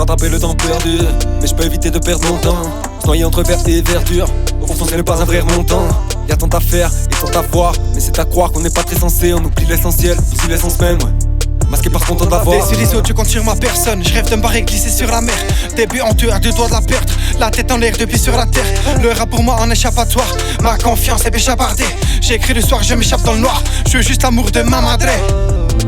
rattraper le temps perdu, mais je peux éviter de perdre mon temps. Se noyer entre verte et verdure, au fond ce n'est pas un vrai montant. Y'a tant à faire et tant à voir, mais c'est à croire qu'on n'est pas très sensé. On oublie l'essentiel, aussi l'essence même, ouais. Masqué par content d'avoir. Des ciseaux, tu comptes sur ma personne. Je rêve de me barrer, glisser sur la mer. Début honteux, à 2 doigts de la perdre. La tête en l'air, 2 pieds sur la terre. Le rap pour moi en échappatoire. Ma confiance est béchabardée. J'ai écrit le soir, je m'échappe dans le noir. Je veux juste l'amour de ma madre.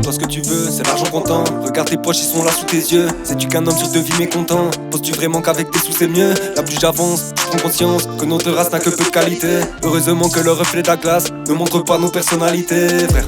Toi ce que tu veux, c'est l'argent comptant. Regarde tes poches, ils sont là sous tes yeux. Sais-tu qu'un homme sur 2 vit mécontent? Penses-tu vraiment qu'avec tes sous c'est mieux? Là plus j'avance, je prends conscience que notre race n'a que peu de qualité. Heureusement que le reflet de la glace ne montre pas nos personnalités, frère.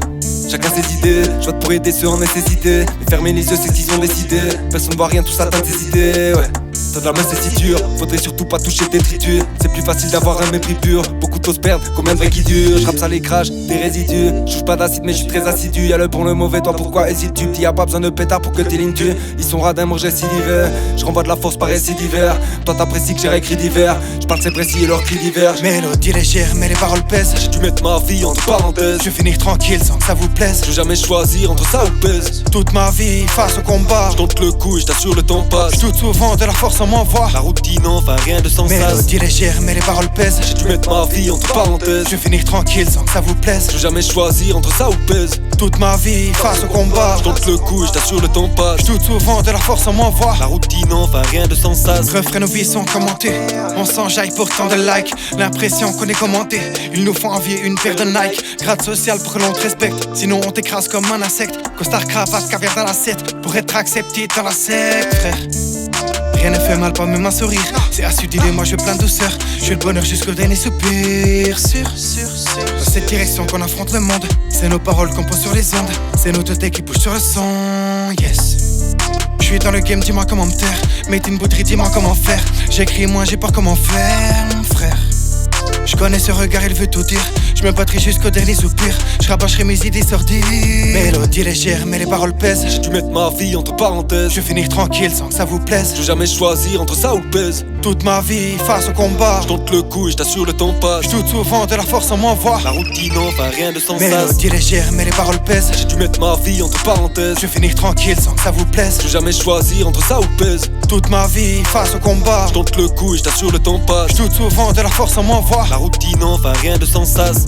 Chacun ses idées, je vote pour aider ceux en nécessité. Mais fermer les yeux c'est qu'ils ont décidé. Personne ne voit rien, tout ça teinte tes idées, ouais. T'as de la main c'est si dur, faudrait surtout pas toucher tes détritus. C'est plus facile d'avoir un mépris pur, beaucoup d'os perdent, combien de vrais qui durent. J'rappe ça les crash, des résidus. J'touche pas d'acide mais j'suis très assidu. Y'a le bon, le mauvais, toi pourquoi hésites-tu? Y'a pas besoin de pétard pour que tes lignes tuent. Ils sont radins, moi j'ai si d'hiver. J'renvoie de la force par récit d'hiver. Toi t'apprécies que j'ai réécrit d'hiver. J'parle c'est précis et leurs cris divergent. Mélodie légère mais les paroles pèsent. J'ai dû mettre ma vie entre parenthèses. Je veux finir tranquille sans que ça vous plaise. Je veux jamais choisir entre ça ou pèse. Toute ma vie face au combat. J'tente le coup, j't'assure le temps passe. J'doute souvent de la force en m'envoie. La routine enfin rien de sans sas. Mélodie légère mais les paroles pèsent. J'ai dû mettre ma vie entre parenthèses. Je veux finir tranquille sans que ça vous plaise. Je veux jamais choisir entre ça ou pèse. Toute ma vie face au combat. J'tente le coup, j't'assure le temps passe. J'doute souvent de la force en m'envoie. La routine enfin rien de sans sas. Refrains nos vies sont commentés. On s'enjaille pour tant de likes. L'impression qu'on est commenté. Ils nous font envier une paire de Nike. Grade social pour que l'on te respecte. Sinon on t'écrase comme un insecte. Costard, cravate, caviar dans l'assiette. Pour être accepté dans la secte, frère. Rien ne fait mal, pas même un sourire. C'est assidu et moi je veux plein de douceur. Je veux le bonheur jusqu'au dernier soupir. Dans cette direction qu'on affronte le monde. C'est nos paroles qu'on pose sur les ondes. C'est nos têtes qui bougent sur le son. Yes. Je suis dans le game, dis-moi comment me taire. Mets une bouteille, dis-moi comment faire. J'écris moins, j'ai pas comment faire, mon frère. Je connais ce regard, il veut tout dire. Je me battrai jusqu'au dernier soupir. Je rabâcherai mes idées sordides. Mélodie légère mais les paroles pèsent. J'ai dû mettre ma vie entre parenthèses. Je veux finir tranquille sans que ça vous plaise. Je veux jamais choisir entre ça ou pèse. Toute ma vie face au combat. J'tente le coup et j't'assure le temps passe. J'doute souvent de la force en m'envoie. La routine enfin rien de sans sas. Mélodie légère mais les paroles pèsent. J'ai dû mettre ma vie entre parenthèses. Je veux finir tranquille sans que ça vous plaise. Je veux jamais choisir entre ça ou pèse. Toute ma vie face au combat. J'tente le coup et j't'assure le temps passe. J'doute souvent de la force en m'envoie. La routine enfin rien de sans sas.